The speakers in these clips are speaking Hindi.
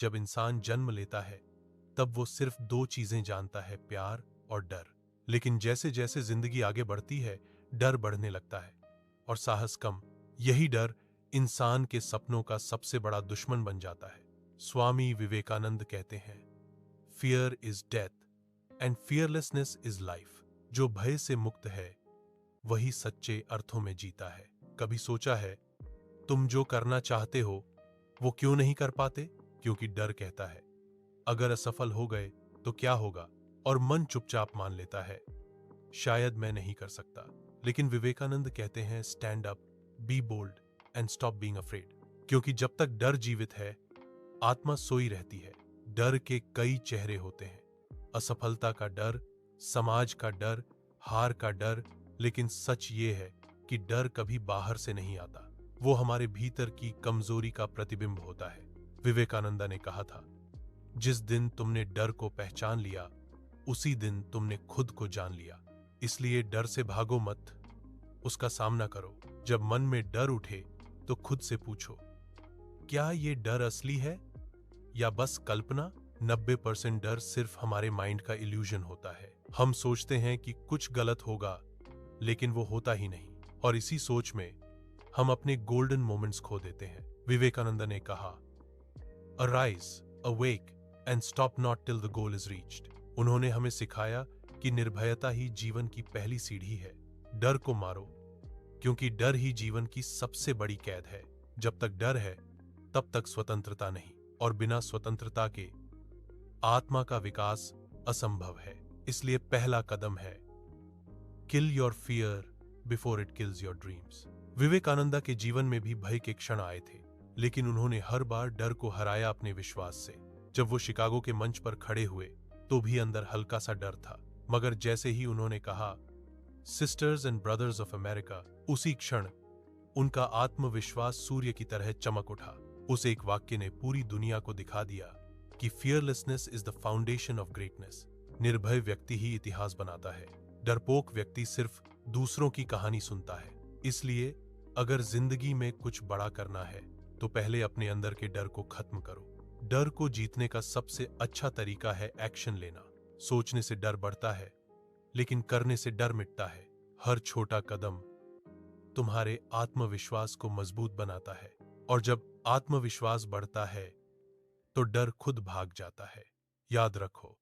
जब इंसान जन्म लेता है तब वो सिर्फ दो चीजें जानता है, प्यार और डर। लेकिन जैसे जैसे जिंदगी आगे बढ़ती है डर बढ़ने लगता है और साहस कम। यही डर इंसान के सपनों का सबसे बड़ा दुश्मन बन जाता है। स्वामी विवेकानंद कहते हैं, fear is death and fearlessness is life. जो भय से मुक्त है वही सच्चे अर्थों में जीता है। कभी सोचा है तुम जो करना चाहते हो वो क्यों नहीं कर पाते? क्योंकि डर कहता है अगर असफल हो गए तो क्या होगा, और मन चुपचाप मान लेता है शायद मैं नहीं कर सकता। लेकिन विवेकानंद कहते हैं, stand up, be bold and stop being afraid. क्योंकि जब तक डर जीवित है आत्मा सोई रहती है। डर के कई चेहरे होते हैं, असफलता का डर, समाज का डर, हार का डर। लेकिन सच ये है कि डर कभी बाहर से नहीं आता, वो हमारे भीतर की कमजोरी का प्रतिबिंब होता है। विवेकानंद ने कहा था, जिस दिन तुमने डर को पहचान लिया उसी दिन तुमने खुद को जान लिया। इसलिए डर से भागो मत, उसका सामना करो। जब मन में डर उठे तो खुद से पूछो, क्या ये डर असली है या बस कल्पना? 90% डर सिर्फ हमारे माइंड का इल्यूजन होता है। हम सोचते हैं कि कुछ गलत होगा लेकिन वो होता ही नहीं, और इसी सोच में हम अपने गोल्डन मोमेंट्स खो देते हैं। विवेकानंद ने कहा, arise, awake and stop not till the goal is reached. उन्होंने हमें सिखाया कि निर्भयता ही जीवन की पहली सीढ़ी है। डर को मारो, क्योंकि डर ही जीवन की सबसे बड़ी कैद है। जब तक डर है तब तक स्वतंत्रता नहीं, और बिना स्वतंत्रता के आत्मा का विकास असंभव है। इसलिए पहला कदम है, kill your fear before it kills your dreams. Vivekananda के जीवन में भी भय के क्षण आए थे, लेकिन उन्होंने हर बार डर को हराया अपने विश्वास से। जब वो शिकागो के मंच पर खड़े हुए तो भी अंदर हल्का सा डर था, मगर जैसे ही उन्होंने कहा, sisters and brothers of America, उसी क्षण उनका आत्मविश्वास सूर्य की तरह चमक उठा। उस एक वाक्य ने पूरी दुनिया को दिखा दिया कि fearlessness is the foundation of greatness. निर्भय व्यक्ति ही इतिहास बनाता है, डरपोक व्यक्ति सिर्फ दूसरों की कहानी सुनता है। इसलिए अगर जिंदगी में कुछ बड़ा करना है तो पहले अपने अंदर के डर को खत्म करो। डर को जीतने का सबसे अच्छा तरीका है एक्शन लेना। सोचने से डर बढ़ता है, लेकिन करने से डर मिटता है। हर छोटा कदम तुम्हारे आत्मविश्वास को मजबूत बनाता है, और जब आत्मविश्वास बढ़ता है तो डर खुद भाग जाता है। याद रखो,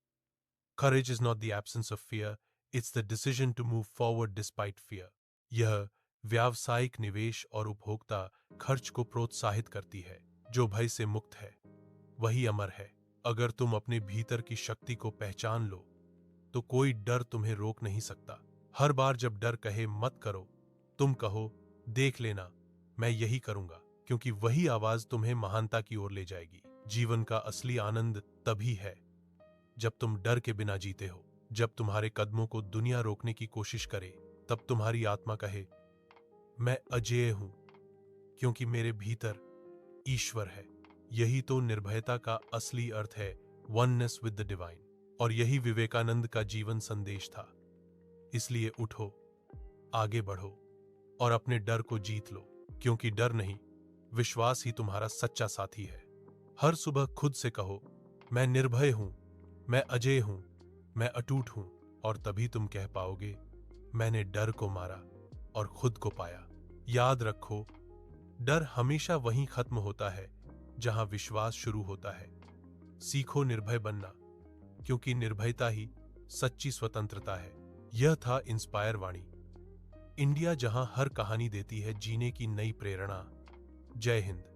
courage is not the absence of fear, it's the decision to move forward despite fear। यह व्यावसायिक निवेश और उपभोक्ता खर्च को प्रोत्साहित करती है। जो भय से मुक्त है वही अमर है। अगर तुम अपने भीतर की शक्ति को पहचान लो तो कोई डर तुम्हें रोक नहीं सकता। हर बार जब डर कहे मत करो, तुम कहो, देख लेना, मैं यही करूंगा, क्योंकि वही आवाज तुम्हें महानता की ओर ले जाएगी। जीवन का असली आनंद तभी है जब तुम डर के बिना जीते हो। जब तुम्हारे कदमों को दुनिया रोकने की कोशिश करे तब तुम्हारी आत्मा कहे, मैं अजेय हूं क्योंकि मेरे भीतर ईश्वर है। यही तो निर्भयता का असली अर्थ है, वननेस विद द डिवाइन। और यही विवेकानंद का जीवन संदेश था। इसलिए उठो, आगे बढ़ो और अपने डर को जीत लो, क्योंकि डर नहीं, विश्वास ही तुम्हारा सच्चा साथी है। हर सुबह खुद से कहो, मैं निर्भय हूं, मैं अजेय हूं, मैं अटूट हूं, और तभी तुम कह पाओगे, मैंने डर को मारा और खुद को पाया। याद रखो, डर हमेशा वहीं खत्म होता है जहां विश्वास शुरू होता है। सीखो निर्भय बनना, क्योंकि निर्भयता ही सच्ची स्वतंत्रता है। यह था इंस्पायर वाणी, इंडिया, जहां हर कहानी देती है जीने की नई प्रेरणा। जय हिंद।